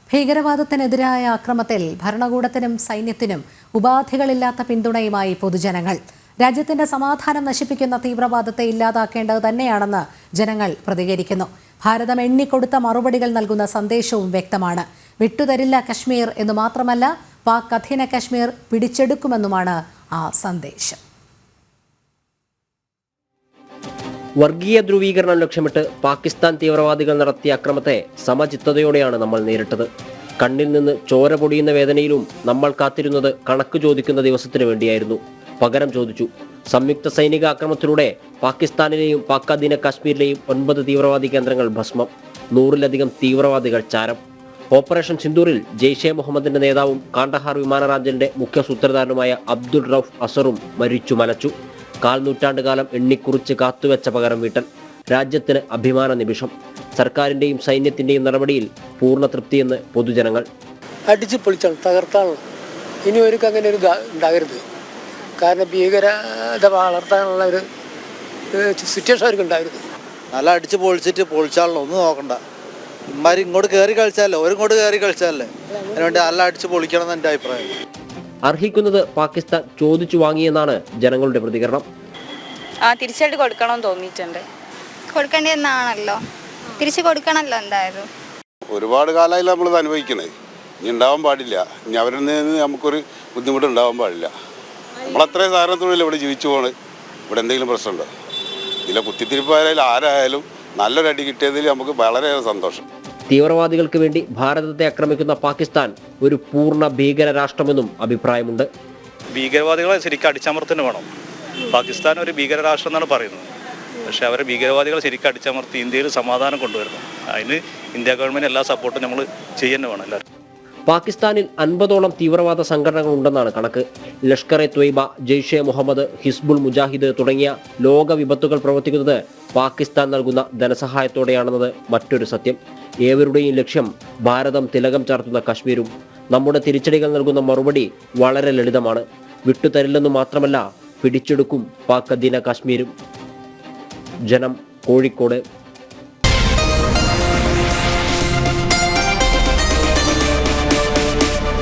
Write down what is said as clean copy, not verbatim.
ഭീകരവാദത്തിനെതിരായ ആക്രമണത്തിൽ ഭരണകൂടത്തിനും സൈന്യത്തിനും ഉപാധികളില്ലാത്ത പിന്തുണയുമായി പൊതുജനങ്ങൾ. രാജ്യത്തിന്റെ സമാധാനം നശിപ്പിക്കുന്ന തീവ്രവാദത്തെ ഇല്ലാതാക്കേണ്ടത് തന്നെയാണെന്ന് ജനങ്ങൾ പ്രതികരിക്കുന്നു. ഭാരതം എണ്ണിക്കൊടുത്ത മറുപടികൾ നൽകുന്ന സന്ദേശവും വ്യക്തമാണ്. വിട്ടുതരില്ല കശ്മീർ എന്ന് മാത്രമല്ല, പാക് അധീന കശ്മീർ പിടിച്ചെടുക്കുമെന്നുമാണ് ആ സന്ദേശം. വർഗീയ ധ്രുവീകരണം ലക്ഷ്യമിട്ട് പാകിസ്ഥാൻ തീവ്രവാദികൾ നടത്തിയ അക്രമത്തെ സമചിത്തതയോടെയാണ് നമ്മൾ നേരിട്ടത്. കണ്ണിൽ നിന്ന് ചോര പൊടിയുന്ന വേദനയിലും നമ്മൾ കാത്തിരുന്നത് കണക്ക് ചോദിക്കുന്ന ദിവസത്തിനു വേണ്ടിയായിരുന്നു. പകരം ചോദിച്ചു. സംയുക്ത സൈനിക ആക്രമണത്തിലൂടെ പാകിസ്ഥാനിലെയും പാക് അധീന കാശ്മീരിലെയും 9 തീവ്രവാദി കേന്ദ്രങ്ങൾ ഭസ്മം, 100-ലധികം തീവ്രവാദികൾ ചാരം. ഓപ്പറേഷൻ സിന്ദൂറിൽ ജെയ്ഷെ മുഹമ്മദിന്റെ നേതാവും കാണ്ഡഹാർ വിമാനറാഞ്ചലിന്റെ മുഖ്യ സൂത്രധാരനുമായ അബ്ദുൾ റൌഫ് അസറും മരിച്ചു മലച്ചു. 1/4 നൂറ്റാണ്ടുകാലം എണ്ണിക്കുറിച്ച് കാത്തുവെച്ച പകരം വീട്ടൽ. രാജ്യത്തിന് അഭിമാന നിമിഷം. സർക്കാരിന്റെയും സൈന്യത്തിന്റെയും നടപടിയിൽ പൂർണ്ണ തൃപ്തിയെന്ന് പൊതുജനങ്ങൾ. അടിച്ച് പൊളിച്ചാണ്, തകർത്താണ്. ഇനി ഒരിക്കലും അങ്ങനെ ഒരു ഉണ്ടാകരുത്. കാരണം ഭീകരത വളർത്താനുള്ള ഒരു സിറ്റുവേഷൻ അവർക്ക് ഉണ്ടാകരുത്. നല്ല അടിച്ച് പൊളിച്ചാണല്ലോ, ഒന്നും നോക്കണ്ട. ഇമാര് ഇങ്ങോട്ട് കയറി കളിച്ചാലേ, ഒരിങ്ങോട്ട് കയറി കളിച്ചാലേ, അതിനുവേണ്ടി നല്ല അടിച്ച് പൊളിക്കണം എന്ന് എൻ്റെ അഭിപ്രായം. അർഹിക്കുന്നത് പാകിസ്ഥാൻ ചോദിച്ചു വാങ്ങിയെന്നാണ് ജനങ്ങളുടെ പ്രതികരണം. തിരിച്ചായിട്ട് കൊടുക്കണമെന്ന് തോന്നിയിട്ടുണ്ട്. കൊടുക്കേണ്ടതെന്നാണല്ലോ, തിരിച്ചു കൊടുക്കണമല്ലോ. എന്തായാലും ഒരുപാട് കാലമായില്ല നമ്മളിത് അനുഭവിക്കണേ. ഇനി ഉണ്ടാവാൻ പാടില്ല. ഇനി അവരിൽ നിന്ന് നമുക്കൊരു ബുദ്ധിമുട്ട് ഉണ്ടാവാൻ പാടില്ല. നമ്മളത്രയും സാധനത്തോടെ ഇവിടെ ജീവിച്ചു പോണ്. ഇവിടെ എന്തെങ്കിലും പ്രശ്നമുണ്ടോ? ഇതിലെ കുത്തിത്തിരിപ്പായാലും ആരായാലും നല്ലൊരടി കിട്ടിയതിൽ നമുക്ക് വളരെയേറെ സന്തോഷം. തീവ്രവാദികൾക്ക് വേണ്ടി ഭാരതത്തെ ആക്രമിക്കുന്ന പാകിസ്ഥാൻ ഒരു പൂർണ്ണ ഭീകര രാഷ്ട്രമെന്നും അഭിപ്രായമുണ്ട്. ഭീകരവാദികളെ ശരിക്കും അടിച്ചമർത്തിന് വേണം. പാകിസ്ഥാൻ ഒരു ഭീകര രാഷ്ട്രം എന്നാണ് പറയുന്നത്. പക്ഷേ അവരെ ഭീകരവാദികളെ ശരിക്കും അടിച്ചമർത്തി ഇന്ത്യയിൽ സമാധാനം കൊണ്ടുവരണം. അതിന് ഇന്ത്യ ഗവൺമെൻറ് എല്ലാ സപ്പോർട്ടും നമ്മൾ ചെയ്യുന്നത് വേണം എല്ലാവരും. പാകിസ്ഥാനിൽ 50ഓളം തീവ്രവാദ സംഘടനകൾ ഉണ്ടെന്നാണ് കണക്ക്. ലഷ്കർ-എ ത്വയ്ബ, ജെയ്ഷെ മുഹമ്മദ്, ഹിസ്ബുൾ മുജാഹിദ് തുടങ്ങിയ ലോക വിപത്തുകൾ പ്രവർത്തിക്കുന്നത് പാകിസ്ഥാൻ നൽകുന്ന ധനസഹായത്തോടെയാണെന്നത് മറ്റൊരു സത്യം. ഏവരുടെയും ലക്ഷ്യം ഭാരതം തിലകം ചാർത്തുന്ന കശ്മീരും. നമ്മുടെ തിരിച്ചടികൾ നൽകുന്ന മറുപടി വളരെ ലളിതമാണ്. വിട്ടുതരില്ലെന്നു മാത്രമല്ല, പിടിച്ചെടുക്കും പാക് അധീന കാശ്മീരും. ജനം, കോഴിക്കോട്.